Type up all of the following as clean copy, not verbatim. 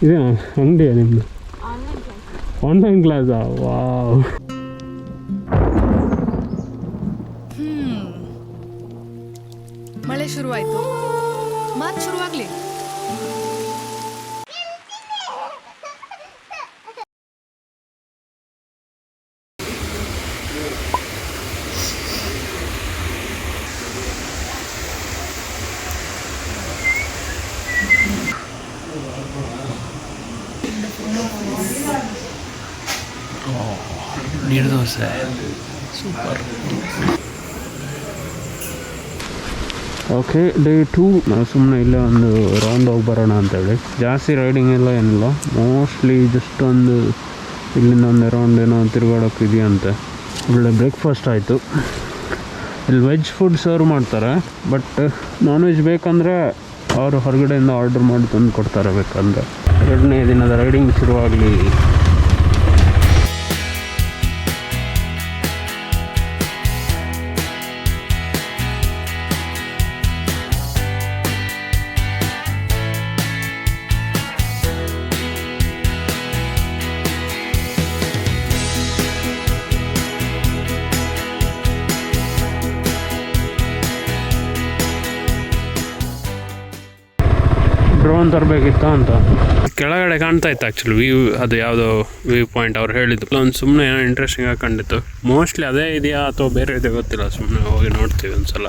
ಇದೆ ಅಂಗಡಿಯಾ ನಿಮ್ಮದು? Online ಕ್ಲಾಸಾ? Wow. ಮಳೆ ಶುರುವಾಯ್ತು, ಮಾತು ಶುರುವಾಗ್ಲಿ. ನೀರು ದೋಸೆ ಸೂಪರ್. ಓಕೆ, ಡೇ 2 ನಾವು ಸುಮ್ಮನೆ ಇಲ್ಲೇ ಒಂದು ರೌಂಡ್ ಹೋಗಿ ಬರೋಣ ಅಂತೇಳಿ. ಜಾಸ್ತಿ ರೈಡಿಂಗ್ ಎಲ್ಲ ಏನಿಲ್ಲ, ಮೋಸ್ಟ್ಲಿ ಜಸ್ಟ್ ಒಂದು ಇಲ್ಲಿಂದ ಒಂದು ರೌಂಡ್ ಏನೋ ತಿರುಗಾಡೋಕೆ ಇದೆಯಂತೆ. ಒಳ್ಳೆ ಬ್ರೇಕ್ಫಾಸ್ಟ್ ಆಯಿತು. ಇಲ್ಲಿ ವೆಜ್ ಫುಡ್ ಸರ್ವ್ ಮಾಡ್ತಾರೆ, ಬಟ್ ನಾನ್ ವೆಜ್ ಬೇಕಂದರೆ ಅವರು ಹೊರಗಡೆಯಿಂದ ಆರ್ಡರ್ ಮಾಡಿ ತಂದು ಕೊಡ್ತಾರೆ ಬೇಕಂದರೆ. 2ನೇ ದಿನದ ರೈಡಿಂಗ್ ಶುರುವಾಗಲಿ. ಡ್ರೋನ್ ತರಬೇಕಿತ್ತು ಅಂತ ಕೆಳಗಡೆ ಕಾಣ್ತಾ ಇತ್ತು ಆ್ಯಕ್ಚುಲಿ ವ್ಯೂ. ಅದು ಯಾವುದೋ ವ್ಯೂ ಪಾಯಿಂಟ್ ಅವ್ರು ಹೇಳಿದ್ದು. ಒಂದು ಸುಮ್ಮನೆ ಏನೋ ಇಂಟ್ರೆಸ್ಟಿಂಗ್ ಆಗಿ ಕಂಡಿತ್ತು. ಮೋಸ್ಟ್ಲಿ ಅದೇ ಇದೆಯಾ ಅಥವಾ ಬೇರೆ ಇದೆ ಗೊತ್ತಿಲ್ಲ, ಸುಮ್ಮನೆ ಹೋಗಿ ನೋಡ್ತೀವಿ ಒಂದ್ಸಲ.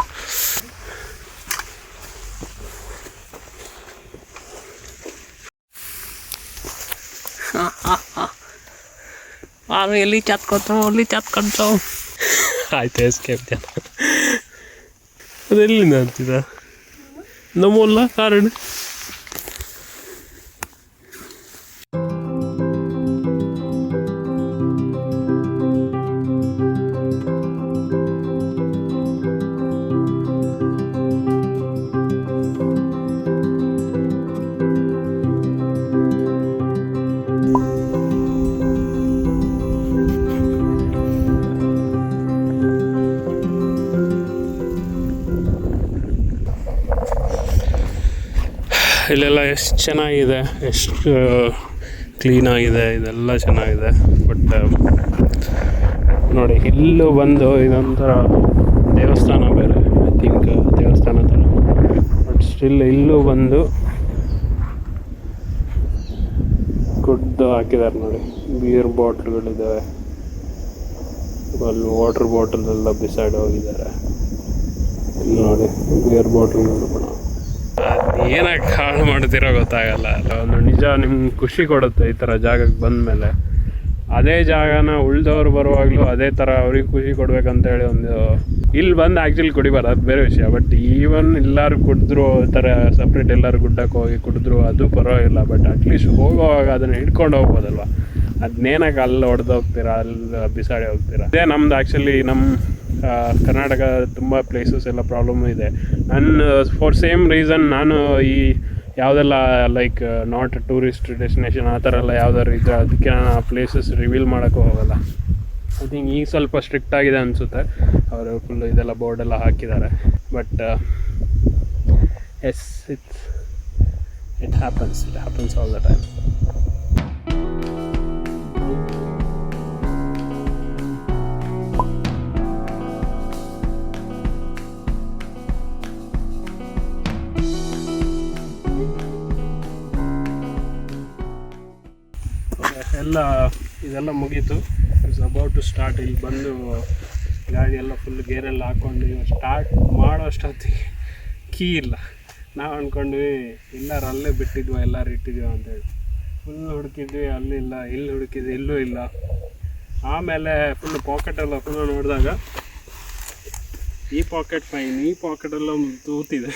ಎಲ್ಲಿ ಚಾತ್ಕೊಂತ ಆಯ್ತು ಎಸ್ಕೇಪ್ ಜನ. ಅದೆಲ್ಲಿಂದ ಅಂತಿದ ನಮ್ಮಲ್ಲ ಕಾರಣ. ಇಲ್ಲೆಲ್ಲ ಎಷ್ಟು ಚೆನ್ನಾಗಿದೆ, ಎಷ್ಟು ಕ್ಲೀನಾಗಿದೆ, ಇದೆಲ್ಲ ಚೆನ್ನಾಗಿದೆ. ಬಟ್ ನೋಡಿ, ಇಲ್ಲೂ ಬಂದು ಇದೊಂಥರ ದೇವಸ್ಥಾನ ಬೇರೆ, ಐ ಥಿಂಕ್ ದೇವಸ್ಥಾನ ಥರ. ಬಟ್ ಸ್ಟಿಲ್ ಇಲ್ಲೂ ಬಂದು ಗುಡ್ಡು ಹಾಕಿದ್ದಾರೆ ನೋಡಿ. ಬಿಯರ್ ಬಾಟ್ಲ್ಗಳಿದ್ದಾವೆ, ಅಲ್ಲಿ ವಾಟರ್ ಬಾಟಲ್ ಎಲ್ಲ ಬಿಸೈಡ್ ಹೋಗಿದ್ದಾರೆ. ಇಲ್ಲಿ ನೋಡಿ ಬಿಯರ್ ಬಾಟಲ್ ಕೂಡ ಏನಕ್ಕೆ ಹಾಳು ಮಾಡ್ತಿರೋ ಗೊತ್ತಾಗಲ್ಲ. ಒಂದು ನಿಜ ನಿಮ್ಗೆ ಖುಷಿ ಕೊಡುತ್ತೆ ಈ ಥರ ಜಾಗಕ್ಕೆ ಬಂದ ಮೇಲೆ. ಅದೇ ಜಾಗನ ಉಳ್ದವ್ರು ಬರುವಾಗಲೂ ಅದೇ ಥರ ಅವ್ರಿಗೆ ಖುಷಿ ಕೊಡ್ಬೇಕಂತೇಳಿ ಒಂದು ಇಲ್ಲಿ ಬಂದು ಆ್ಯಕ್ಚುಲಿ ಕುಡಿಬಾರ್ದು, ಅದು ಬೇರೆ ವಿಷಯ. ಬಟ್ ಈವನ್ ಎಲ್ಲರೂ ಕುಡಿದ್ರು, ಈ ಥರ ಸಪ್ರೇಟ್ ಎಲ್ಲರೂ ಗುಡ್ಡಕ್ಕೆ ಹೋಗಿ ಕುಡಿದ್ರು ಅದು ಪರವಾಗಿಲ್ಲ. ಬಟ್ ಅಟ್ಲೀಸ್ಟ್ ಹೋಗುವಾಗ ಅದನ್ನು ಹಿಡ್ಕೊಂಡು ಹೋಗ್ಬೋದಲ್ವ. ಅದನ್ನೇನಕ್ಕೆ ಅಲ್ಲಿ ಹೊಡೆದು ಹೋಗ್ತೀರಾ, ಅಲ್ಲಿ ಬಿಸಾಡಿ ಹೋಗ್ತೀರಾ. ಅದೇ ನಮ್ದು ಆ್ಯಕ್ಚುಲಿ ನಮ್ಮ ಕರ್ನಾಟಕ ತುಂಬ ಪ್ಲೇಸಸ್ ಎಲ್ಲ ಪ್ರಾಬ್ಲಮ್ ಇದೆ. ನನ್ನ ಫಾರ್ ಸೇಮ್ ರೀಸನ್ ನಾನು ಈ ಯಾವುದೆಲ್ಲ ಲೈಕ್ ನಾಟ್ ಟೂರಿಸ್ಟ್ ಡೆಸ್ಟಿನೇಷನ್ ಆ ಥರ ಎಲ್ಲ ಯಾವ್ದಾದ್ರು ಇದ್ದರೆ ಅದಕ್ಕೆ ನಾನು ಆ ಪ್ಲೇಸಸ್ ರಿವೀಲ್ ಮಾಡೋಕ್ಕೂ ಹೋಗಲ್ಲ. ಐ ಥಿಂಕ್ ಈಗ ಸ್ವಲ್ಪ ಸ್ಟ್ರಿಕ್ಟ್ ಆಗಿದೆ ಅನಿಸುತ್ತೆ, ಅವರು ಫುಲ್ ಇದೆಲ್ಲ ಬೋರ್ಡೆಲ್ಲ ಹಾಕಿದ್ದಾರೆ. But yes, it happens all the time. ಇದೆಲ್ಲ ಮುಗೀತು. It's about to start. ಇಲ್ಲಿ ಬಂದು ಗಾಡಿ ಎಲ್ಲ ಫುಲ್ ಗೇರೆಲ್ಲ ಹಾಕ್ಕೊಂಡು ಸ್ಟಾರ್ಟ್ ಮಾಡೋಷ್ಟೊತ್ತಿಗೆ ಕೀ ಇಲ್ಲ. ನಾವು ಅಂದ್ಕೊಂಡ್ವಿ ಎಲ್ಲರೂ ಅಲ್ಲೇ ಬಿಟ್ಟಿದ್ವಿ, ಎಲ್ಲರೂ ಇಟ್ಟಿದ್ವಿ ಅಂತೇಳಿ. ಫುಲ್ ಹುಡುಕಿದ್ವಿ, ಅಲ್ಲಿಲ್ಲ. ಇಲ್ಲಿ ಹುಡುಕಿದ್ವಿ, ಇಲ್ಲೂ ಇಲ್ಲ. ಆಮೇಲೆ ಫುಲ್ ಪಾಕೆಟೆಲ್ಲ ಫುಲ್ ನೋಡಿದಾಗ ಈ ಪಾಕೆಟ್ ಫೈನ್, ಈ ಪಾಕೆಟೆಲ್ಲ ತೂತಿದೆ.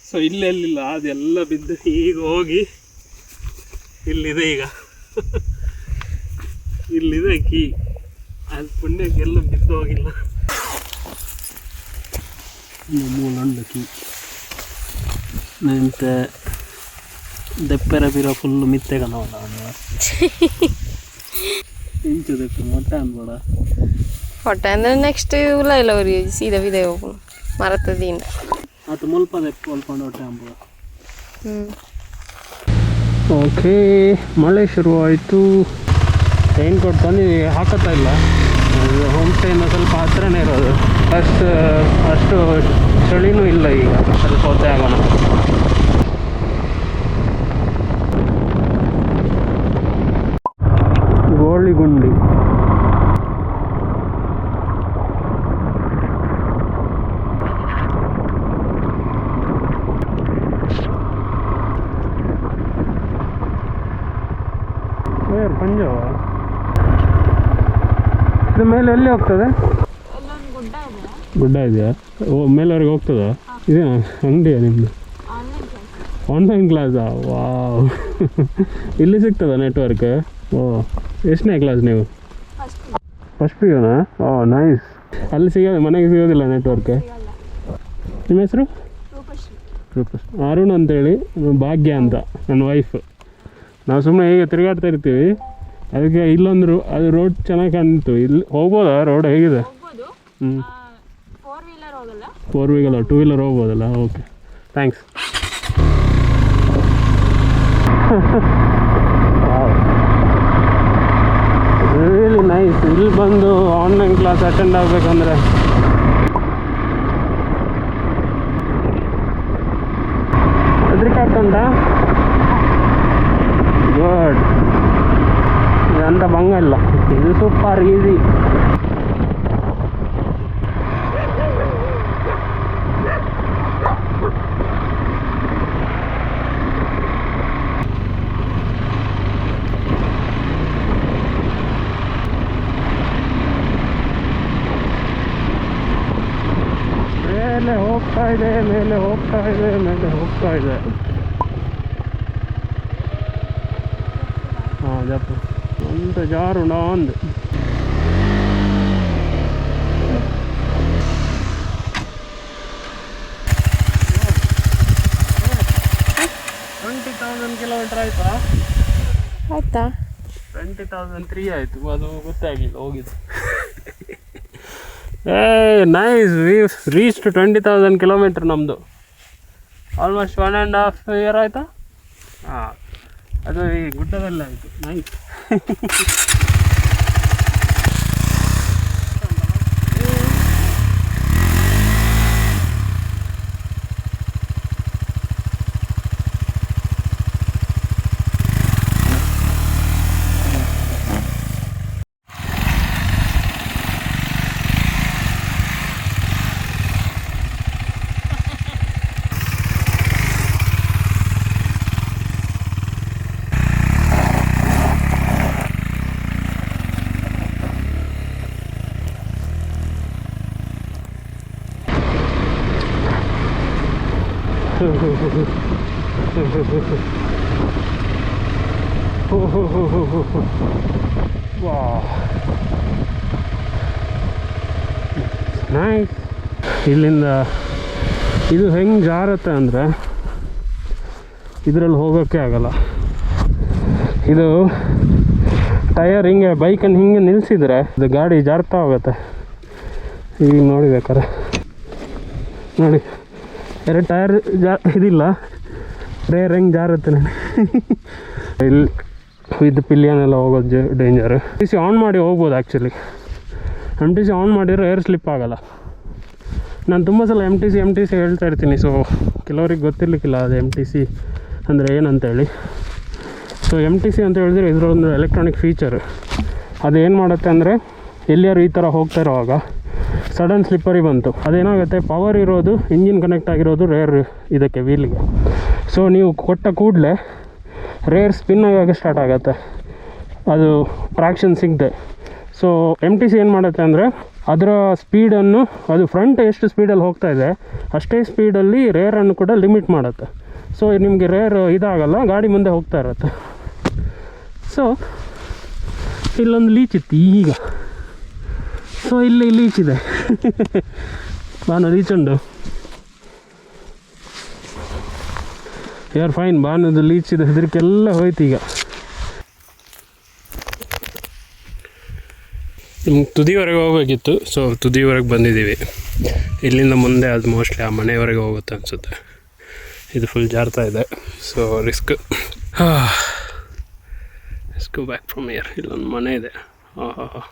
ಸೊ ಇಲ್ಲೆಲ್ಲಿಲ್ಲ, ಅದೆಲ್ಲ ಬಿದ್ದು ಈಗ ಹೋಗಿ ಇಲ್ಲಿದೆ. ಈಗ ಇಲ್ಲಿದೆ ಕೀ. ಅದು ಪುಣ್ಯಕ್ಕೆಲ್ಲ ಬಿದ್ದು ಹೋಗಿಲ್ಲ. ಮೂಲಂಡು ಕೀ ನಂತ ದೆಪ್ಪೆರ ಬೀರೋ ಫುಲ್ ಮಿತ್ತೆಗ ನೋಡ ಇಂಚು ದೆಪ್ಪೆ ಮೊಟ್ಟೆ ಅನ್ಬೇಡ. ಹೊಟ್ಟೆ ಅಂದರೆ ನೆಕ್ಸ್ಟ್ ಇಲ್ಲ ಇಲ್ಲ ಅವ್ರಿಗೆ ಸೀದಾ ವಿದೆ ಹೋಗು ಮರತದಿಂದ ಅದು ಮುಲ್ಪ ದೆಪ್ಪೆ ಹೊಲ್ಕೊಂಡು ಹೊಟ್ಟೆ ಅಂಬ. ಓಕೆ, ಮಳೆ ಶುರುವಾಯಿತು. ರೈನ್ ಕೋಟ್ ತಂದು ಹಾಕತ್ತಾ ಇಲ್ಲ. ಹೋಮ್ ಸ್ಟೇಯಿಂದ ಸ್ವಲ್ಪ ಹತ್ರನೇ ಇರೋದು, ಅಷ್ಟು ಚಳಿನೂ ಇಲ್ಲ. ಈಗ ಸ್ವಲ್ಪ ಹೊತ್ತೇ ಆಗೋಣ. ಗೋಳಿಗುಂಡಿ ಪಂಜಾವ. ಇದು ಮೇಲೆ ಎಲ್ಲಿ ಹೋಗ್ತದೆ? ಗುಡ್ಡ ಇದೆಯಾ? ಓ, ಮೇಲವರೆಗೆ ಹೋಗ್ತದ? ಇದೇನಾ ಅಂಗಡಿಯಾ ನಿಮ್ಮದು? ಆನ್ಲೈನ್ ಕ್ಲಾಸಾ? ವಾವ್. ಇಲ್ಲಿ ಸಿಗ್ತದ ನೆಟ್ವರ್ಕ್? ಓ, ಎಷ್ಟನೇ ಕ್ಲಾಸ್ ನೀವು? ಫಸ್ಟ್ ಪಿಯುನಾ? ಓ ನೈಸ್. ಅಲ್ಲಿ ಸಿಗೋದು, ಮನೆಗೆ ಸಿಗೋದಿಲ್ಲ ನೆಟ್ವರ್ಕ್? ನಿಮ್ಮ ಹೆಸರು? ಅರುಣ್ ಅಂತೇಳಿ, ಭಾಗ್ಯ ಅಂತ ನನ್ನ ವೈಫ್. ನಾವು ಸುಮ್ಮನೆ ಹೀಗೆ ತಿರುಗಾಡ್ತಾ ಇರ್ತೀವಿ, ಅದಕ್ಕೆ ಇಲ್ಲೊಂದು ಅದು ರೋಡ್ ಚೆನ್ನಾಗಿ ಕಾಣ್ತು. ಇಲ್ಲಿ ಹೋಗ್ಬೋದಾ? ರೋಡ್ ಹೇಗಿದೆ? ಹ್ಞೂ, 4 ವೀಲರ್ 2 ವೀಲರ್ ಹೋಗ್ಬೋದಲ್ಲ? Okay, thanks. Really nice. ಇಲ್ಲಿ ಬಂದು ಆನ್ಲೈನ್ ಕ್ಲಾಸ್ ಅಟೆಂಡ್ ಆಗಬೇಕಂದ್ರೆ ಹೆದರಿಕೆ ಆಗ್ತುಂಟಾ? ಗುಡ್. ಇದಂತ ಭಂಗ ಇಲ್ಲ, ಇದು ಸೂಪರ್ ಈಸಿ. ಮೇಲೆ ಹೋಗ್ತಾ ಇದೆ, ಮೇಲೆ ಹೋಗ್ತಾ ಇದೆ, ಮೇಲೆ ಹೋಗ್ತಾ ಇದೆ. ಹಾಂ, ಜಪ್ಪ ಅಂತ ಜಾರುಣ ಅಂದು. ಕಿಲೋಮೀಟರ್ ಆಯ್ತಾ? ಆಯ್ತಾ? 20,003 ಆಯಿತು, ಅದು ಗೊತ್ತಾಗಿಲ್ಲ ಹೋಗಿದ್ದು. ನೈಸ್, ವಿ ರೀಚ್ 20,000 ಕಿಲೋಮೀಟರ್ ನಮ್ಮದು. ಆಲ್ಮೋಸ್ಟ್ 1.5 ಇಯರ್ ಆಯಿತಾ? ಹಾಂ, ಅದು ಈ ಗುಡ್ಡದಲ್ಲೇ ಆಯಿತು. ನೈಸ್. ನೈಸ್. ಇಲ್ಲಿಂದ ಇದು ಹೆಂಗೆ ಜಾರತ್ತೆ ಅಂದರೆ ಇದರಲ್ಲಿ ಹೋಗೋಕ್ಕೆ ಆಗಲ್ಲ. ಇದು ಟಯರ್ ಹಿಂಗೆ ಬೈಕನ್ನು ಹಿಂಗೆ ನಿಲ್ಲಿಸಿದ್ರೆ ಇದು ಗಾಡಿ ಜಾರ್ತಾ ಹೋಗುತ್ತೆ. ಈಗ ನೋಡಿಬೇಕಾರೆ ನೋಡಿ, 2 ಟಯರ್ ಇದಿಲ್ಲ, ರೇರ್ ಹೆಂಗೆ ಜಾರುತ್ತೆ ನೋಡಿ. ಇಲ್ಲಿ ವಿತ್ ಪಿಲಿಯನ್ ಎಲ್ಲ ಹೋಗೋದು ಡೇಂಜರು. MTC ಆನ್ ಮಾಡಿ ಹೋಗ್ಬೋದು. ಆ್ಯಕ್ಚುಲಿ MTC ಆನ್ ಮಾಡಿದ್ರೆ ಏರ್ ಸ್ಲಿಪ್ ಆಗೋಲ್ಲ. ನಾನು ತುಂಬ ಸಲ MTC ಹೇಳ್ತಾ ಇರ್ತೀನಿ. ಸೊ ಕೆಲವ್ರಿಗೆ ಗೊತ್ತಿರಲಿಕ್ಕಿಲ್ಲ ಅದು MTC ಅಂದರೆ ಏನಂತೇಳಿ. ಸೊ MTC ಅಂತ ಹೇಳಿದ್ರೆ ಇದರೊಂದು ಎಲೆಕ್ಟ್ರಾನಿಕ್ ಫೀಚರ್. ಅದೇನು ಮಾಡುತ್ತೆ ಅಂದರೆ ಎಲ್ಲಿಯಾರು ಈ ಥರ ಹೋಗ್ತಾ ಇರೋವಾಗ ಸಡನ್ ಸ್ಲಿಪ್ಪರಿ ಬಂತು, ಅದೇನಾಗುತ್ತೆ, ಪವರ್ ಇರೋದು ಇಂಜಿನ್ ಕನೆಕ್ಟ್ ಆಗಿರೋದು ರೇರ್ ಇದಕ್ಕೆ ವೀಲ್ಗೆ. ಸೊ ನೀವು ಕೊಟ್ಟ ಕೂಡಲೇ ರೇರ್ ಸ್ಪಿನ್ ಆಗೋಕ್ಕೆ ಸ್ಟಾರ್ಟ್ ಆಗುತ್ತೆ, ಅದು ಟ್ರಾಕ್ಷನ್ ಸಿಗದೆ. ಸೊ MTC ಏನು ಮಾಡುತ್ತೆ ಅಂದರೆ ಅದರ ಸ್ಪೀಡನ್ನು, ಅದು ಫ್ರಂಟ್ ಎಷ್ಟು ಸ್ಪೀಡಲ್ಲಿ ಹೋಗ್ತಾ ಇದೆ ಅಷ್ಟೇ ಸ್ಪೀಡಲ್ಲಿ ರೇರನ್ನು ಕೂಡ ಲಿಮಿಟ್ ಮಾಡುತ್ತೆ. ಸೊ ನಿಮಗೆ ರೇರ್ ಇದಾಗಲ್ಲ, ಗಾಡಿ ಮುಂದೆ ಹೋಗ್ತಾ ಇರುತ್ತೆ. ಸೊ ಇಲ್ಲೊಂದು ಲೀಚ್ ಇತ್ತು ಈಗ. ಸೊ ಇಲ್ಲಿ ಲೀಚಿದೆ. ಬಾನು ಲೀಚುಂಡು, ಯಾರು ಫೈನ್. ಬಾನದು ಲೀಚಿದೆ, ಹೆದರಿಕೆಲ್ಲ ಹೋಯ್ತು. ಈಗ ನಿಮ್ಗೆ ತುದಿವರೆಗೆ ಹೋಗಬೇಕಿತ್ತು. ಸೊ ತುದಿವರೆಗೆ ಬಂದಿದ್ದೀವಿ. ಇಲ್ಲಿಂದ ಮುಂದೆ ಅದು ಮೋಸ್ಟ್ಲಿ ಆ ಮನೆಯವರೆಗೆ ಹೋಗುತ್ತೆ ಅನಿಸುತ್ತೆ. ಇದು ಫುಲ್ ಜಾರ್ತಾ ಇದೆ, so risk. Let's go back from here. ಇಲ್ಲೊಂದು ಮನೆ ಇದೆ. ಹಾಂ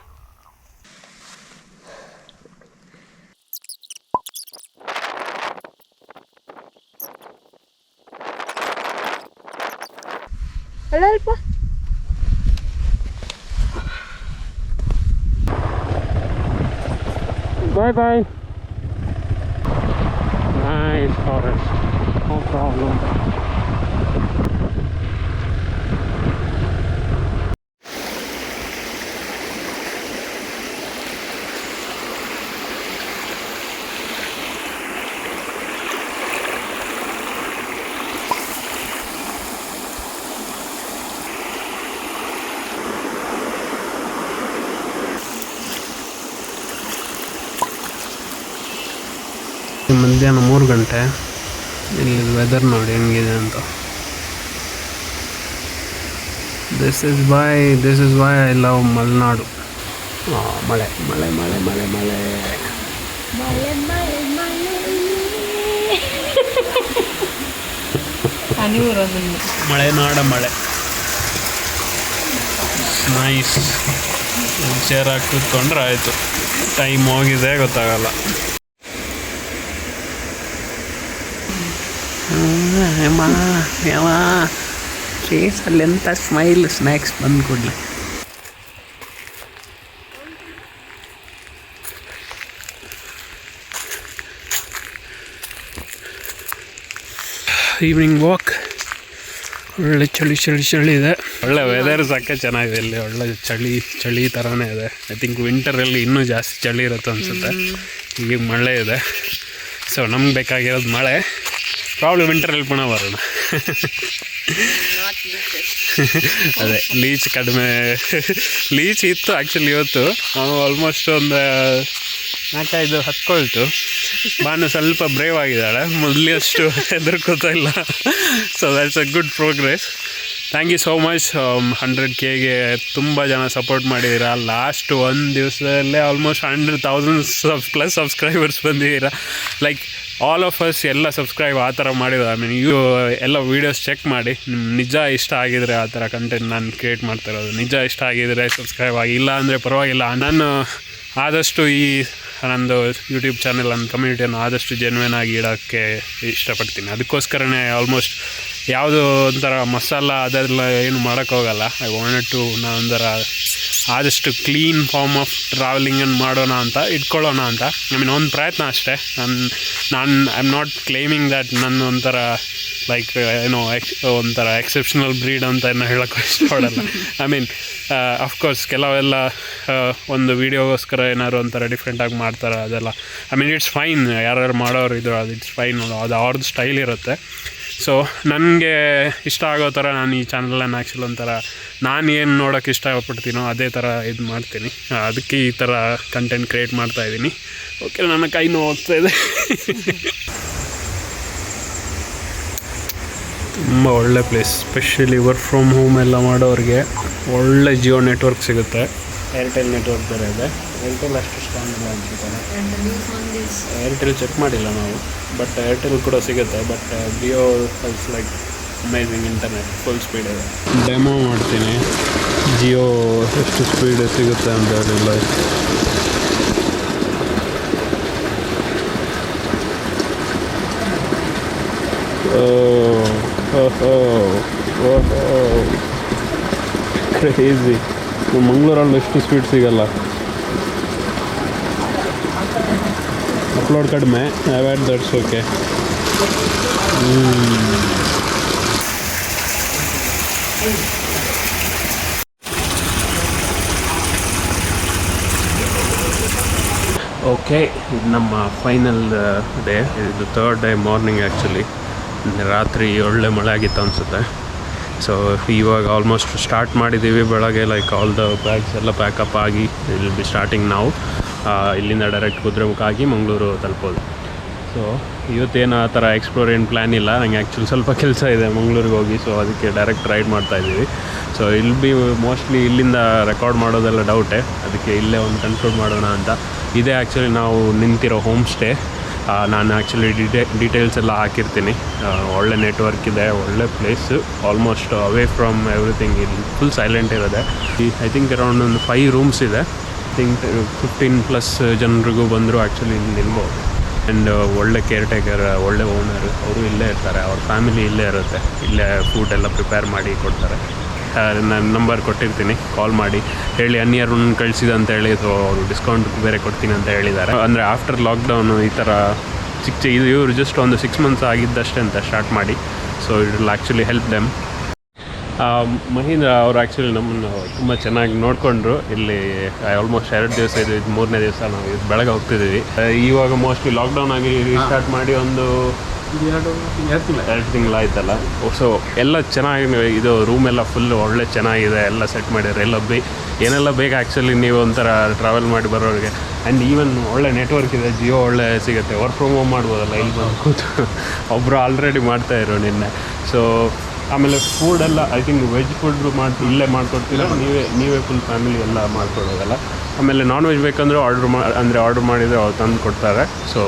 ಅಲ್ಪ Bye. Nice forest. No problem. ಮಧ್ಯಾಹ್ನ 3 ಗಂಟೆ. ಇಲ್ಲಿ ವೆದರ್ ನೋಡಿ ಹೆಂಗಿದೆ ಅಂತ. This is why I love Malenadu. ಮಳೆ ಮಳೆ ಮಳೆ ಮಳೆ ಮಳೆ ಮಳೆನಾಡ ಮಳೆ. ನೈಸ್. ಚೇರಾಗಿ ಕೂತ್ಕೊಂಡ್ರೆ ಆಯಿತು. ಟೈಮ್ ಹೋಗಿದೆ ಗೊತ್ತಾಗಲ್ಲ. ಫೇಸಲ್ಲೆಂಥ ಸ್ಮೈಲ್. ಸ್ನ್ಯಾಕ್ಸ್ ಬಂದು ಕೊಡಲಿ. Evening walk. ಒಳ್ಳೆ ಚಳಿ ಇದೆ. ಒಳ್ಳೆ ವೆದರ್ ಸಾಕೆ ಚೆನ್ನಾಗಿದೆ ಇಲ್ಲಿ. ಒಳ್ಳೆ ಚಳಿ ಥರನೇ ಇದೆ. ಐ ಥಿಂಕ್ ವಿಂಟರಲ್ಲಿ ಇನ್ನೂ ಜಾಸ್ತಿ ಚಳಿ ಇರುತ್ತೆ ಅನಿಸುತ್ತೆ. ಈಗ ಮಳೆ ಇದೆ, ಸೊ ನಮ್ಗೆ ಬೇಕಾಗಿರೋದು ಮಳೆ. ಪ್ರಾಬ್ಲಮ್ ವಿಂಟರಲ್ಲಿ ಪುನಃ ಬರೋಣ. ಅದೇ ಲೀಚ್ ಕಡಿಮೆ. ಲೀಚ್ ಇತ್ತು ಆ್ಯಕ್ಚುಲಿ ಇವತ್ತು. ಆಲ್ಮೋಸ್ಟ್ ಒಂದು 4-5 ಹತ್ಕೊಳ್ತು. ಬಾನು ಸ್ವಲ್ಪ ಬ್ರೇವ್ ಆಗಿದ್ದಾಳೆ, ಮೊದಲಷ್ಟು ಹೆದರ್ಕೋತಾ ಇಲ್ಲ. So that's a good progress. Thank you so much. 100Kಗೆ ತುಂಬ ಜನ ಸಪೋರ್ಟ್ ಮಾಡಿದ್ದೀರಾ. ಲಾಸ್ಟ್ ಒಂದು ದಿವಸದಲ್ಲೇ ಆಲ್ಮೋಸ್ಟ್ 100,000 ಪ್ಲಸ್ ಸಬ್ಸ್ಕ್ರೈಬರ್ಸ್ ಬಂದಿದ್ದೀರಾ. ಲೈಕ್ ಆಲ್ ಆಫ್ ಅಸ್ ಎಲ್ಲ ಸಬ್ಸ್ಕ್ರೈಬ್ ಆ ಥರ ಮಾಡಿದ್ರು. ಐ ಮೀನ್ ಎಲ್ಲ ವೀಡಿಯೋಸ್ ಚೆಕ್ ಮಾಡಿ ನಿಮ್ಗೆ ನಿಜ ಇಷ್ಟ ಆಗಿದರೆ ಆ ಥರ ಕಂಟೆಂಟ್ ನಾನು ಕ್ರಿಯೇಟ್ ಮಾಡ್ತಾಯಿರೋದು. ನಿಜ ಇಷ್ಟ ಆಗಿದರೆ ಸಬ್ಸ್ಕ್ರೈಬ್ ಆಗಿ, ಇಲ್ಲ ಅಂದರೆ ಪರವಾಗಿಲ್ಲ. ನಾನು ಆದಷ್ಟು ನಂದು ಯೂಟ್ಯೂಬ್ ಚಾನೆಲ್ ನನ್ನ ಕಮ್ಯುನಿಟಿಯನ್ನು ಆದಷ್ಟು ಜೆನ್ಯೂನ್ ಆಗಿ ಇಡೋಕ್ಕೆ ಇಷ್ಟಪಡ್ತೀನಿ. ಅದಕ್ಕೋಸ್ಕರನೇ ಆಲ್ಮೋಸ್ಟ್ ಯಾವುದೋ ಒಂಥರ ಮಸಾಲ ಅದೆಲ್ಲ ಏನು ಮಾಡೋಕ್ಕೋಗಲ್ಲ. ಐ ವಾಂಟೆಡ್ ಟು ಒಂಥರ ಆದಷ್ಟು ಕ್ಲೀನ್ ಫಾರ್ಮ್ ಆಫ್ ಟ್ರಾವೆಲಿಂಗನ್ನು ಮಾಡೋಣ ಅಂತ ಇಟ್ಕೊಳ್ಳೋಣ ಅಂತ. ಐ ಮೀನ್ ಒಂದು ಪ್ರಯತ್ನ ಅಷ್ಟೇ. ನಾನು I am not claiming that ನನ್ನ ಒಂಥರ ಲೈಕ್ ಏನೋ ಒಂಥರ ಎಕ್ಸೆಪ್ಷನಲ್ ಬ್ರೀಡ್ ಅಂತ ಏನೋ ಹೇಳೋಕ್ಕೂ ಇಷ್ಟಪಡಲ್ಲ. ಐ ಮೀನ್ ಅಫ್ಕೋರ್ಸ್ ಕೆಲವೆಲ್ಲ ಒಂದು ವೀಡಿಯೋಗೋಸ್ಕರ ಏನಾದ್ರು ಒಂಥರ ಡಿಫ್ರೆಂಟಾಗಿ ಮಾಡ್ತಾರೆ, ಅದೆಲ್ಲ ಐ ಮೀನ್ ಇಟ್ಸ್ ಫೈನ್. ಯಾರ್ಯಾರು ಮಾಡೋರು ಇದ್ರು ಅದು ಇಟ್ಸ್ ಫೈನ್. ಅದು ಅವ್ರದ್ದು ಸ್ಟೈಲ್ ಇರುತ್ತೆ. ಸೊ ನನಗೆ ಇಷ್ಟ ಆಗೋ ಥರ ನಾನು ಈ ಚಾನಲನ್ನು ಆ್ಯಕ್ಚುಲಿ ಒಂಥರ ನಾನು ಏನು ನೋಡೋಕ್ಕೆ ಇಷ್ಟಪಡ್ತೀನೋ ಅದೇ ಥರ ಇದು ಮಾಡ್ತೀನಿ. ಅದಕ್ಕೆ ಈ ಥರ ಕಂಟೆಂಟ್ ಕ್ರಿಯೇಟ್ ಮಾಡ್ತಾಯಿದ್ದೀನಿ. ಓಕೆ, ನನ್ನ ಕೈ ನೋಡ್ತಾ ಇದೆ. ತುಂಬ ಒಳ್ಳೆ place. Specially work from home ಎಲ್ಲ ಮಾಡೋರಿಗೆ ಒಳ್ಳೆ ಜಿಯೋ ನೆಟ್ವರ್ಕ್ ಸಿಗುತ್ತೆ. ಏರ್ಟೆಲ್ ನೆಟ್ವರ್ಕ್ ಬೇರೆ ಇದೆ. ಏರ್ಟೆಲ್ ಅಷ್ಟು ಸ್ಟ್ರಾಂಗ್ ಇಲ್ಲ ಅನ್ಸುತ್ತೆ. ಏರ್ಟೆಲ್ ಚೆಕ್ ಮಾಡಿಲ್ಲ ನಾವು, ಬಟ್ ಏರ್ಟೆಲ್ ಕೂಡ ಸಿಗುತ್ತೆ. But Jio it's like amazing internet, full speed ಇದೆ. ಡೆಮೋ ಮಾಡ್ತೀನಿ ಜಿಯೋ ಎಷ್ಟು ಸ್ಪೀಡ್ ಸಿಗುತ್ತೆ ಅಂತ ಹೇಳಿಲ್ಲ. ಕ್ರೇಜಿ. ಮಂಗಳೂರಲ್ಲಿ ಎಷ್ಟು ಸ್ಪೀಡ್ ಸಿಗಲ್ಲ. ಅಪ್ಲೋಡ್ ಕಡಿಮೆ, ಅವಾಯ್ಡ್ ದಟ್ಸ್ ಓಕೆ. ಓಕೆ, ಇದು ನಮ್ಮ ಫೈನಲ್ ಡೇ. ಇದು 3rd ಡೇ ಮಾರ್ನಿಂಗ್. ಆ್ಯಕ್ಚುಲಿ ರಾತ್ರಿ ಒಳ್ಳೆ ಮಳೆ ಆಗಿತ್ತು ಅನಿಸುತ್ತೆ. ಸೊ ಇವಾಗ ಆಲ್ಮೋಸ್ಟ್ ಸ್ಟಾರ್ಟ್ ಮಾಡಿದ್ದೀವಿ ಬೆಳಗ್ಗೆ. ಲೈಕ್ ಆಲ್ ದ ಬ್ಯಾಗ್ಸ್ ಎಲ್ಲ ಪ್ಯಾಕಪ್ ಆಗಿ ಇಲ್ಲಿ ಬಿ ಸ್ಟಾರ್ಟಿಂಗ್ ನಾವು ಇಲ್ಲಿಂದ ಡೈರೆಕ್ಟ್ ಕುದುರೆಮುಖ ಆಗಿ ಮಂಗಳೂರು ತಲುಪೋದು. ಸೊ ಇವತ್ತೇನು ಆ ಥರ ಎಕ್ಸ್ಪ್ಲೋರ್ ಏನು ಪ್ಲ್ಯಾನ್ ಇಲ್ಲ. ನನಗೆ ಆ್ಯಕ್ಚುಲಿ ಸ್ವಲ್ಪ ಕೆಲಸ ಇದೆ ಮಂಗಳೂರಿಗೆ ಹೋಗಿ. ಸೊ ಅದಕ್ಕೆ ಡೈರೆಕ್ಟ್ ರೈಡ್ ಮಾಡ್ತಾಯಿದ್ದೀವಿ. ಸೊ ಇಲ್ಲಿ ಬಿ ಮೋಸ್ಟ್ಲಿ ಇಲ್ಲಿಂದ ರೆಕಾರ್ಡ್ ಮಾಡೋದೆಲ್ಲ ಡೌಟೇ. ಅದಕ್ಕೆ ಇಲ್ಲೇ ಒಂದು ಕನ್ಕ್ಲೂಡ್ ಮಾಡೋಣ ಅಂತ. ಇದೇ ಆ್ಯಕ್ಚುಲಿ ನಾವು ನಿಂತಿರೋ ಹೋಮ್ ಸ್ಟೇ. ನಾನು ಆ್ಯಕ್ಚುಲಿ ಡೀಟೇಲ್ಸ್ ಎಲ್ಲ ಹಾಕಿರ್ತೀನಿ. ಒಳ್ಳೆ ನೆಟ್ವರ್ಕ್ ಇದೆ, ಒಳ್ಳೆ place, almost away from everything. ಇಲ್ಲಿ ಫುಲ್ ಸೈಲೆಂಟ್ ಇರೋದೆ. ಐ ಥಿಂಕ್ ಅರೌಂಡ್ ಒಂದು 5 ರೂಮ್ಸ್ ಇದೆ. ಐ ಥಿಂಕ್ 15+ ಜನರಿಗೂ ಬಂದರೂ ಆ್ಯಕ್ಚುಲಿ ಇಲ್ಲಿ ನಿಲ್ಬೋದು. ಆ್ಯಂಡ್ ಒಳ್ಳೆ ಕೇರ್ ಟೇಕರ್, ಒಳ್ಳೆ ಓನರ್, ಅವರು ಇಲ್ಲೇ ಇರ್ತಾರೆ. ಅವ್ರ ಫ್ಯಾಮಿಲಿ ಇಲ್ಲೇ ಇರುತ್ತೆ. ಇಲ್ಲೇ ಫುಡ್ ಎಲ್ಲ ಪ್ರಿಪೇರ್ ಮಾಡಿ ಕೊಡ್ತಾರೆ. ನಾನು ನಂಬರ್ ಕೊಟ್ಟಿರ್ತೀನಿ, ಕಾಲ್ ಮಾಡಿ ಹೇಳಿ ಅನ್ಯರನ್ನು ಕಳಿಸಿದೆ ಅಂತ ಹೇಳಿ. ಸೊ ಅವರು ಡಿಸ್ಕೌಂಟ್ ಬೇರೆ ಕೊಡ್ತೀನಿ ಅಂತ ಹೇಳಿದ್ದಾರೆ. ಅಂದರೆ ಆಫ್ಟರ್ ಲಾಕ್ಡೌನು ಈ ಥರ ಇದು ಇವರು ಜಸ್ಟ್ ಒಂದು 6 months ಆಗಿದ್ದಷ್ಟೇ ಅಂತ ಸ್ಟಾರ್ಟ್ ಮಾಡಿ. So it will actually help them. Mahindra ಅವರು ಆ್ಯಕ್ಚುಲಿ ನಮ್ಮನ್ನು ತುಂಬ ಚೆನ್ನಾಗಿ ನೋಡಿಕೊಂಡ್ರು. ಇಲ್ಲಿ ಆಲ್ಮೋಸ್ಟ್ 2 ದಿವಸ ಇದು 3ನೇ ದಿವಸ ನಾವು ಇದು ಬೆಳಗ್ಗೆ ಹೋಗ್ತಿದ್ದೀವಿ. ಇವಾಗ ಮೋಸ್ಟ್ಲಿ ಲಾಕ್ಡೌನ್ ಆಗಿ ರೀಸ್ಟಾರ್ಟ್ ಮಾಡಿ ಒಂದು 2 ತಿಂಗಳಾಯ್ತಲ್ಲ. ಸೊ ಎಲ್ಲ ಚೆನ್ನಾಗಿ ಇದು ರೂಮ್ ಎಲ್ಲ ಫುಲ್ ಒಳ್ಳೆ ಚೆನ್ನಾಗಿದೆ, ಎಲ್ಲ ಸೆಟ್ ಮಾಡಿದ್ದಾರೆ. ಏನೆಲ್ಲ ಬೇಕು ಆ್ಯಕ್ಚುಲಿ ನೀವು ಒಂಥರ ಟ್ರಾವೆಲ್ ಮಾಡಿ ಬರೋರಿಗೆ. ಆ್ಯಂಡ್ ಈವನ್ ಒಳ್ಳೆ ನೆಟ್ವರ್ಕ್ ಇದೆ, ಜಿಯೋ ಒಳ್ಳೆ ಸಿಗುತ್ತೆ. ವರ್ಕ್ ಫ್ರಮ್ ಹೋಮ್ ಮಾಡ್ಬೋದಲ್ಲ ಇಲ್ಲಿ ಬಂದು ಕೂತು. ಒಬ್ಬರು ಆಲ್ರೆಡಿ ಮಾಡ್ತಾಯಿದ್ರು ನಿನ್ನೆ. ಸೊ ಆಮೇಲೆ ಫುಡೆಲ್ಲ ಐ ಥಿಂಕ್ ವೆಜ್ ಫುಡ್ ಇಲ್ಲೇ ಮಾಡ್ಕೊಡ್ತೀರ, ನೀವೇ ಫುಲ್ ಫ್ಯಾಮಿಲಿ ಎಲ್ಲ ಮಾಡ್ಕೊಡೋದಲ್ಲ. ಆಮೇಲೆ ನಾನ್ ವೆಜ್ ಬೇಕಂದ್ರೆ ಆರ್ಡ್ರ್ ಮಾಡಿದರೆ ಅವ್ರು ತಂದು ಕೊಡ್ತಾರೆ. So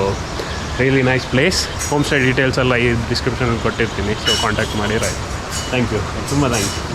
really nice place. Home stay details ಎಲ್ಲ ಈ ಡಿಸ್ಕ್ರಿಪ್ಷನಲ್ಲಿ ಕೊಟ್ಟಿರ್ತೀನಿ. ಸೊ ಕಾಂಟ್ಯಾಕ್ಟ್ ಮಾಡಿರ ಆಯಿತು. ಥ್ಯಾಂಕ್ ಯು, ತುಂಬ ಥ್ಯಾಂಕ್ ಯು.